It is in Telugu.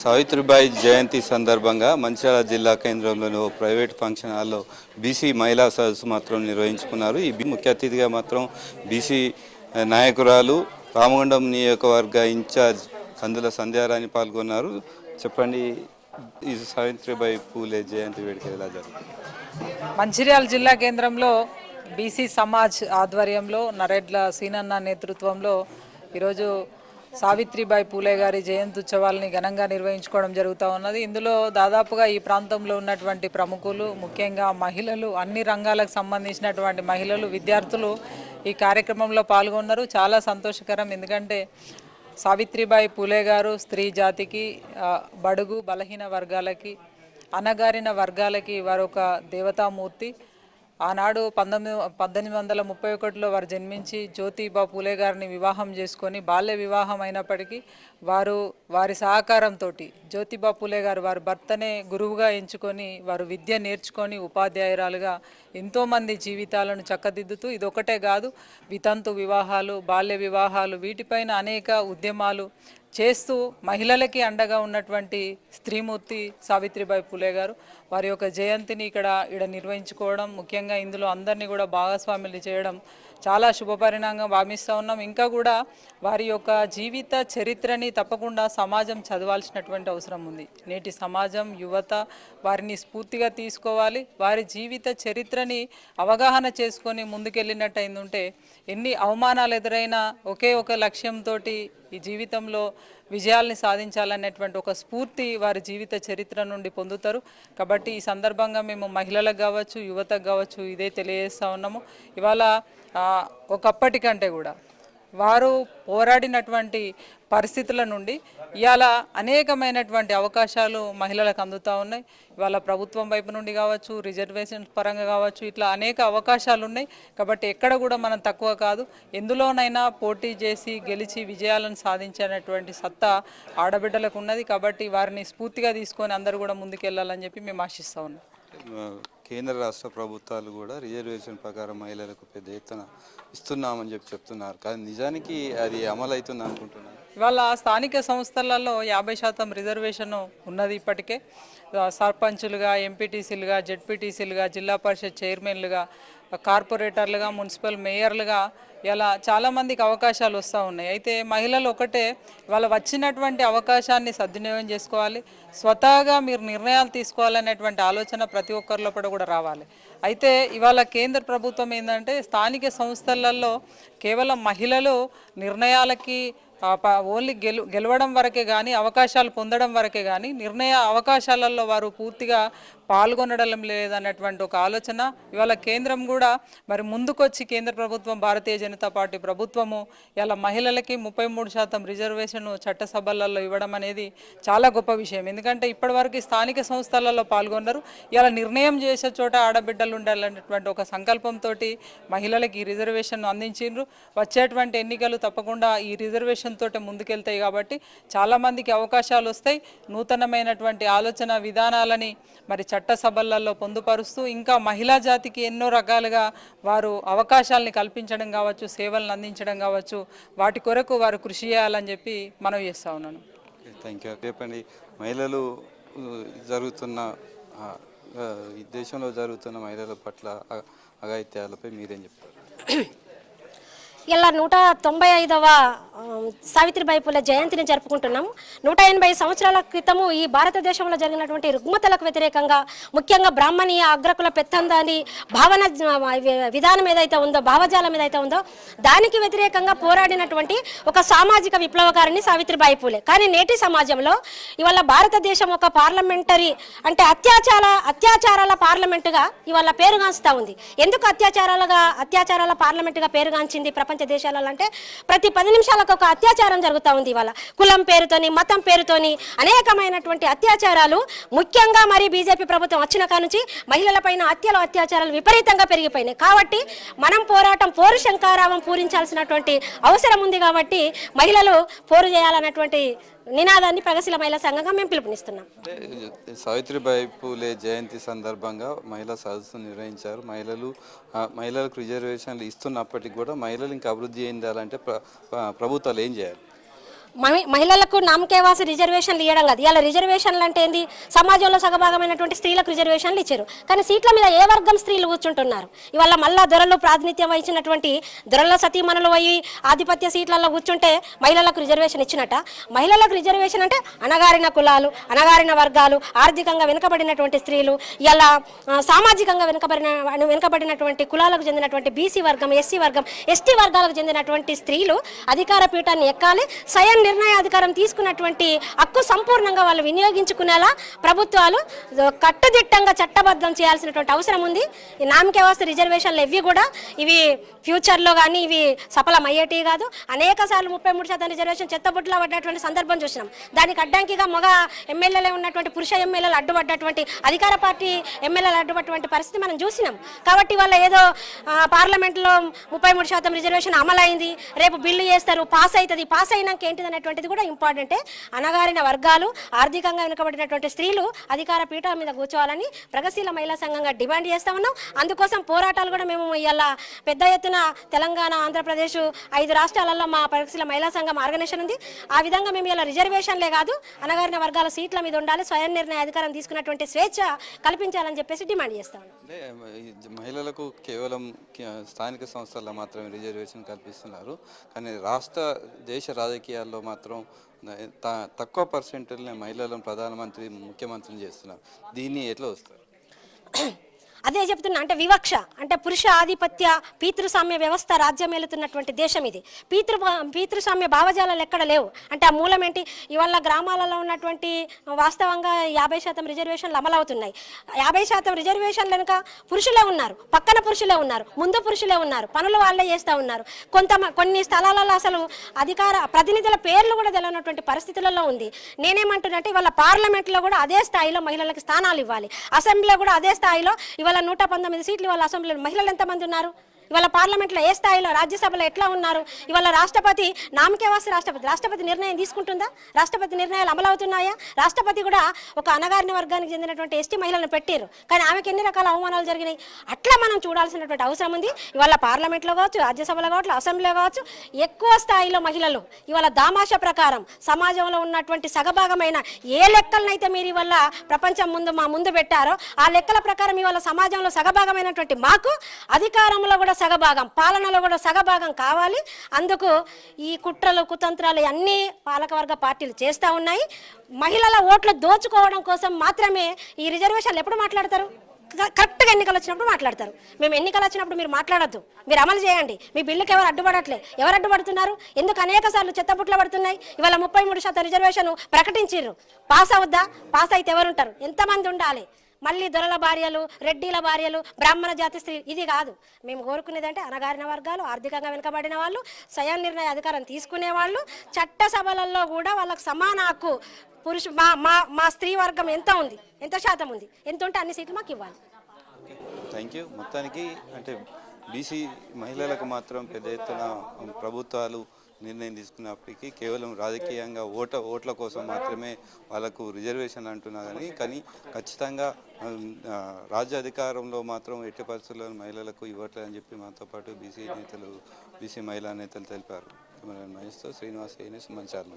సావిత్రిబాయి జయంతి సందర్భంగా మంచిర్యాల జిల్లా కేంద్రంలోని ఓ ప్రైవేట్ ఫంక్షన్ హాల్లో బీసీ మహిళా సదస్సు మాత్రం నిర్వహించుకున్నారు. ఈ ముఖ్య అతిథిగా మాత్రం బీసీ నాయకురాలు రామగుండం నియోజకవర్గ ఇన్ఛార్జ్ కందుల సంధ్యారాణి పాల్గొన్నారు. చెప్పండి, ఈ సావిత్రిబాయి పూలే జయంతి వేడుక ఎలా జరుగుతుంది? మంచిర్యాల జిల్లా కేంద్రంలో బీసీ సమాజ్ ఆధ్వర్యంలో నరెడ్ల సీనన్న నేతృత్వంలో ఈరోజు సావిత్రిబాయి పూలే గారి జయంతి ఉత్సవాలని ఘనంగా నిర్వహించుకోవడం జరుగుతూ ఉన్నది. ఇందులో దాదాపుగా ఈ ప్రాంతంలో ఉన్నటువంటి ప్రముఖులు, ముఖ్యంగా మహిళలు, అన్ని రంగాలకు సంబంధించినటువంటి మహిళలు, విద్యార్థులు ఈ కార్యక్రమంలో పాల్గొన్నారు. చాలా సంతోషకరం. ఎందుకంటే సావిత్రిబాయి పూలే గారు స్త్రీ జాతికి, బడుగు బలహీన వర్గాలకి, అణగారిన వర్గాలకి వారు ఒక దేవతామూర్తి. ఆనాడు 1831లో వారు జన్మించి జ్యోతిబా పూలే గారిని వివాహం చేసుకొని బాల్య వివాహం అయినప్పటికీ వారి సహకారంతో జ్యోతిబా పూలే గారు వారి భర్తనే గురువుగా ఎంచుకొని వారు విద్య నేర్చుకొని ఉపాధ్యాయురాలుగా ఎంతోమంది జీవితాలను చక్కదిద్దుతూ, ఇదొకటే కాదు, వితంతు వివాహాలు, బాల్య వివాహాలు, వీటిపైన అనేక ఉద్యమాలు చేస్తూ మహిళలకి అండగా ఉన్నటువంటి స్త్రీమూర్తి సావిత్రిబాయి పూలే గారు. వారి యొక్క జయంతిని ఇక్కడ నిర్వహించుకోవడం, ముఖ్యంగా ఇందులో అందరినీ కూడా భాగస్వాములు చేయడం చాలా శుభపరిణామంగా భావిస్తూ ఉన్నాం. ఇంకా కూడా వారి యొక్క జీవిత చరిత్రని తప్పకుండా సమాజం చదవాల్సినటువంటి అవసరం ఉంది. నేటి సమాజం, యువత వారిని స్ఫూర్తిగా తీసుకోవాలి. వారి జీవిత చరిత్రని అవగాహన చేసుకొని ముందుకెళ్ళినట్టయిందంటే ఎన్ని అవమానాలు ఎదురైనా ఒకే ఒక లక్ష్యంతో ఈ జీవితంలో విజయాల్ని సాధించాలనేటువంటి ఒక స్ఫూర్తి వారి జీవిత చరిత్ర నుండి పొందుతారు. కాబట్టి ఈ సందర్భంగా మేము మహిళలకు కావచ్చు, యువతకు కావచ్చు ఇదే తెలియజేస్తూ ఉన్నాము. ఇవాళ ఒకప్పటి కంటే కూడా వారు పోరాడినటువంటి పరిస్థితుల నుండి ఇవాళ అనేకమైనటువంటి అవకాశాలు మహిళలకు అందుతూ ఉన్నాయి. ఇవాళ ప్రభుత్వం వైపు నుండి కావచ్చు, రిజర్వేషన్స్ పరంగా కావచ్చు, ఇట్లా అనేక అవకాశాలు ఉన్నాయి. కాబట్టి ఎక్కడ కూడా మనం తక్కువ కాదు. ఎందులోనైనా పోటీ చేసి గెలిచి విజయాలను సాధించేటువంటి సత్తా ఆడబిడ్డలకు ఉన్నది. కాబట్టి వారిని స్ఫూర్తిగా తీసుకొని అందరూ కూడా ముందుకెళ్లాలని చెప్పి మేము ఆశిస్తూ ఉన్నాం. కేంద్ర రాష్ట్ర ప్రభుత్వాలు కూడా రిజర్వేషన్ ప్రకారం మహిళలకు పెద్ద ఎత్తున ఇస్తున్నామని చెప్తున్నారు, కానీ నిజానికి అది అమలు అవుతుంది అనుకుంటున్నారు? ఇవాళ స్థానిక సంస్థలలో 50% రిజర్వేషన్ ఉన్నది. ఇప్పటికే సర్పంచులుగా, ఎంపీటీసీలుగా, జెడ్పీటీసీలుగా, జిల్లా పరిషత్ చైర్మన్లుగా, కార్పొరేటర్లుగా, మున్సిపల్ మేయర్లుగా ఇలా చాలామందికి అవకాశాలు వస్తూ ఉన్నాయి. అయితే మహిళలు ఒకటే వాళ్ళ వచ్చినటువంటి అవకాశాన్ని సద్వినియోగం చేసుకోవాలి. స్వతహాగా మీరు నిర్ణయాలు తీసుకోవాలనేటువంటి ఆలోచన ప్రతి ఒక్కరి లోపల కూడా రావాలి. అయితే ఇవాళ కేంద్ర ప్రభుత్వం ఏంటంటే స్థానిక సంస్థలలో కేవలం మహిళలు నిర్ణయాలకి ఓన్లీ గెలవడం వరకే కానీ, అవకాశాలు పొందడం వరకే కానీ అవకాశాలలో వారు పూర్తిగా పాల్గొనడం లేదన్నటువంటి ఒక ఆలోచన ఇవాళ కేంద్రం కూడా మరి ముందుకొచ్చి కేంద్ర ప్రభుత్వం, భారతీయ జనతా పార్టీ ప్రభుత్వము ఇలా మహిళలకి 33% రిజర్వేషన్ చట్టసభలలో ఇవ్వడం అనేది చాలా గొప్ప విషయం. ఎందుకంటే ఇప్పటివరకు స్థానిక సంస్థలలో పాల్గొన్నారు. ఇలా నిర్ణయం చేసే చోట ఆడబిడ్డలు ఉండాలనేటువంటి ఒక సంకల్పంతో మహిళలకి ఈ రిజర్వేషన్ అందించిండ్రు. వచ్చేటువంటి ఎన్నికలు తప్పకుండా ఈ రిజర్వేషన్ తోటి ముందుకెళ్తాయి. కాబట్టి చాలామందికి అవకాశాలు వస్తాయి. నూతనమైనటువంటి ఆలోచన విధానాలని మరి చట్టసభలలో పొందుపరుస్తూ ఇంకా మహిళా జాతికి ఎన్నో రకాలుగా వారు అవకాశాలని కల్పించడం కావచ్చు, సేవలను అందించడం కావచ్చు, వాటి కొరకు వారు కృషి చేయాలని చెప్పి మనవి చేస్తూ ఉన్నాను. Thank you. చెప్పండి, మహిళలు జరుగుతున్న ఈ దేశంలో జరుగుతున్న మహిళల పట్ల అఘాయిత్యాలపై మీరేం చెప్తారు? ఇలా 195వ సావిత్రిబాయి పూలే జయంతిని జరుపుకుంటున్నాము. 180 సంవత్సరాల క్రితము ఈ భారతదేశంలో జరిగినటువంటి రుగ్మతలకు వ్యతిరేకంగా, ముఖ్యంగా బ్రాహ్మణీయ అగ్రకుల పెత్తందాని భావన విధానం ఏదైతే ఉందో, భావజాలం ఏదైతే ఉందో దానికి వ్యతిరేకంగా పోరాడినటువంటి ఒక సామాజిక విప్లవకారిణి సావిత్రిబాయి పూలే. కానీ నేటి సమాజంలో ఇవాళ భారతదేశం ఒక పార్లమెంటరీ అంటే అత్యాచారాల పార్లమెంటుగా ఇవాళ పేరుగాంచుతా ఉంది. ఎందుకు అత్యాచారాల పార్లమెంటుగా పేరుగాంచింది ప్రపంచ దేశాలలో అంటే ప్రతి 10 నిమిషాలకు ఒక అత్యాచారం జరుగుతూ ఉంది. ఇవాళ కులం పేరుతోని, మతం పేరుతోని అనేకమైనటువంటి అత్యాచారాలు, ముఖ్యంగా మరి బీజేపీ ప్రభుత్వం వచ్చిన కానుంచి మహిళలపైన అత్యాచారాలు విపరీతంగా పెరిగిపోయినాయి. కాబట్టి మనం పోరు శంకారావం పూరించాల్సినటువంటి అవసరం ఉంది. కాబట్టి మహిళలు పోరు చేయాలన్నటువంటి నినాదాన్ని ప్రగతిశీల మహిళా సంఘంగా మేము పిలుపునిస్తున్నాం. సావిత్రిబాయి పూలే జయంతి సందర్భంగా మహిళా సదస్సు నిర్వహించారు. మహిళలకు రిజర్వేషన్లు ఇస్తున్నప్పటికీ కూడా మహిళలు ఇంకా అభివృద్ధి చెందాలంటే ప్రభుత్వాలు ఏం చేయాలి? మహిళలకు నామకేవాసి రిజర్వేషన్లు ఇవ్వడం కాదు. ఇలా రిజర్వేషన్లు అంటే ఏంది? సమాజంలో సగభాగమైనటువంటి స్త్రీలకు రిజర్వేషన్లు ఇచ్చారు, కానీ సీట్ల మీద ఏ వర్గం స్త్రీలు కూర్చుంటున్నారు? ఇవాళ మళ్ళా దొరలు ప్రాతినిధ్యం వహించినటువంటి దొరల సతీమణులు పోయి ఆధిపత్య సీట్లలో కూర్చుంటే మహిళలకు రిజర్వేషన్ ఇచ్చినట్ట? మహిళలకు రిజర్వేషన్ అంటే అణగారిన కులాలు, అణగారిన వర్గాలు, ఆర్థికంగా వెనుకబడినటువంటి స్త్రీలు, ఇలా సామాజికంగా వెనుకబడినటువంటి కులాలకు చెందినటువంటి బీసీ వర్గం, ఎస్సీ వర్గం, ఎస్టీ వర్గాలకు చెందినటువంటి స్త్రీలు అధికార పీఠాన్ని ఎక్కాలి. స్వయం నిర్ణయాధికారం తీసుకున్నటువంటి హక్కు సంపూర్ణంగా వాళ్ళు వినియోగించుకునేలా ప్రభుత్వాలు కట్టుదిట్టంగా చట్టబద్ధం చేయాల్సినటువంటి అవసరం ఉంది. ఈ నామకేవాస్త రిజర్వేషన్లు ఇవి ఫ్యూచర్లో కానీ ఇవి సఫలం అయ్యేటివి కాదు. అనేక సార్లు 33% రిజర్వేషన్ చెత్తబుడ్లా పడ్డటువంటి సందర్భం చూసినాం. దానికి అడ్డంకిగా మగ ఎమ్మెల్యేలే ఉన్నటువంటి పురుష ఎమ్మెల్యేలు అడ్డుపడ్డటువంటి, అధికార పార్టీ ఎమ్మెల్యేలు అడ్డుపడ్డటువంటి పరిస్థితి మనం చూసినాం. కాబట్టి వాళ్ళ ఏదో పార్లమెంట్లో 33% రిజర్వేషన్ అమలైంది, రేపు బిల్లు చేస్తారు, పాస్ అవుతుంది, పాస్ అయినాక ఏంటిది అనేటువంటిది కూడా ఇంపార్టెంటే. అణగారిన వర్గాలు, ఆర్థికంగా వెనుకబడినటువంటి స్త్రీలు అధికార పీఠాల మీద కూర్చోవాలని ప్రగతిశీల మహిళా సంఘంగా డిమాండ్ చేస్తూ ఉన్నాం. అందుకోసం పోరాటాలు కూడా మేము ఇలా పెద్ద ఎత్తున తెలంగాణ, ఆంధ్రప్రదేశ్ 5 రాష్ట్రాలలో మా ప్రగతిశీల మహిళా సంఘం ఆర్గనైజేషన్ ఉంది. ఆ విధంగా మేము ఇలా రిజర్వేషన్లే కాదు, అణగారిన వర్గాల సీట్ల మీద ఉండాలి, స్వయం నిర్ణయ అధికారం తీసుకున్నటువంటి స్వేచ్ఛ కల్పించాలని చెప్పేసి డిమాండ్ చేస్తాం. అంటే మహిళలకు కేవలం స్థానిక సంస్థల్లో మాత్రమే రిజర్వేషన్ కల్పిస్తున్నారు, కానీ దేశ రాజకీయాల్లో మాత్రం తక్కువ పర్సెంటేజ్నే మహిళలను ప్రధానమంత్రి, ముఖ్యమంత్రిని చేస్తున్నారు. దీన్ని ఎట్లా వస్తారు? అదే చెప్తున్నా, అంటే వివక్ష, అంటే పురుష ఆధిపత్య పీతృస్వామ్య వ్యవస్థ రాజ్యమేలుతున్నటువంటి దేశం ఇది. పీతృస్వామ్య భావజాలాలు ఎక్కడ లేవు. అంటే ఆ మూలం ఏంటి? ఇవాళ గ్రామాలలో ఉన్నటువంటి వాస్తవంగా 50% రిజర్వేషన్లు అమలవుతున్నాయి. 50% రిజర్వేషన్లు వెనుక పురుషులే ఉన్నారు, పక్కన పురుషులే ఉన్నారు, ముందు పురుషులే ఉన్నారు, పనులు వాళ్ళే చేస్తూ ఉన్నారు. కొన్ని స్థలాలలో అసలు అధికార ప్రతినిధుల పేర్లు కూడా తెలియనటువంటి పరిస్థితులలో ఉంది. నేనేమంటున్నట్టే ఇవాళ పార్లమెంట్లో కూడా అదే స్థాయిలో మహిళలకు స్థానాలు ఇవ్వాలి, అసెంబ్లీలో కూడా అదే స్థాయిలో. ఇవాళ 119 సీట్లు ఇవాళ అసెంబ్లీలో మహిళలు ఎంతమంది ఉన్నారు? ఇవాళ పార్లమెంట్లో ఏ స్థాయిలో, రాజ్యసభలో ఎట్లా ఉన్నారు? ఇవాళ రాష్ట్రపతి నామకేవాసి రాష్ట్రపతి నిర్ణయం తీసుకుంటుందా? రాష్ట్రపతి నిర్ణయాలు అమలవుతున్నాయా? రాష్ట్రపతి కూడా ఒక అణగారిన వర్గానికి చెందినటువంటి ఎస్టీ మహిళలను పెట్టారు, కానీ ఆమెకి ఎన్ని రకాల అవమానాలు జరిగినాయి? అట్లా మనం చూడాల్సినటువంటి అవసరం ఉంది. ఇవాళ పార్లమెంట్లో కావచ్చు, రాజ్యసభలో కావచ్చు, అసెంబ్లీలో కావచ్చు, ఎక్కువ స్థాయిలో మహిళలు ఇవాళ దామాష ప్రకారం సమాజంలో ఉన్నటువంటి సగభాగమైన ఏ లెక్కలనైతే మీరు ఇవాళ ప్రపంచం మా ముందు పెట్టారో ఆ లెక్కల ప్రకారం ఇవాళ సమాజంలో సగభాగమైనటువంటి మాకు అధికారంలో కూడా సగభాగం, పాలనలో కూడా సగభాగం కావాలి. అందుకు ఈ కుట్రలు, కుతంత్రాలు అన్నీ పాలకవర్గ పార్టీలు చేస్తూ ఉన్నాయి. మహిళల ఓట్లు దోచుకోవడం కోసం మాత్రమే ఈ రిజర్వేషన్లు ఎప్పుడు మాట్లాడతారు? కరెక్ట్గా ఎన్నికలు వచ్చినప్పుడు మాట్లాడతారు. మేము ఎన్నికలు వచ్చినప్పుడు మీరు మాట్లాడద్దు, మీరు అమలు చేయండి. మీ బిల్లుకి ఎవరు అడ్డుపడట్లే. ఎవరు అడ్డుపడుతున్నారు? ఎందుకు అనేక సార్లు చెత్తపుట్లు పడుతున్నాయి? ఇవాళ 33% రిజర్వేషన్ ప్రకటించారు. పాస్ అవుద్దా? పాస్ అయితే ఎవరుంటారు? ఎంతమంది ఉండాలి? మళ్ళీ దొరల భార్యలు, రెడ్డిల భార్యలు, బ్రాహ్మణ జాతి స్త్రీ, ఇది కాదు. మేము కోరుకునేదంటే అణగారిన వర్గాలు, ఆర్థికంగా వెనుకబడిన వాళ్ళు, స్వయం నిర్ణయ అధికారం తీసుకునే వాళ్ళు, చట్టసభలలో కూడా వాళ్ళకు సమాన హక్కు. మా స్త్రీ వర్గం ఎంత శాతం ఉంది, ఎంత ఉంటే అన్ని సీట్లు మాకు ఇవ్వాలి. Thank you. మొత్తానికి అంటే బీసీ మహిళలకు మాత్రం పెద్ద ఎత్తున ప్రభుత్వాలు నిర్ణయం తీసుకున్నప్పటికీ కేవలం రాజకీయంగా ఓట్ల కోసం మాత్రమే వాళ్ళకు రిజర్వేషన్ అంటున్నా కానీ ఖచ్చితంగా రాజ్యాధికారంలో మాత్రం ఎట్టి పరిస్థితుల్లో మహిళలకు ఇవ్వట్లేదని చెప్పి మాతో పాటు బీసీ మహిళా నేతలు తెలిపారు. మహేష్తో శ్రీనివాస్, మంచార్ల.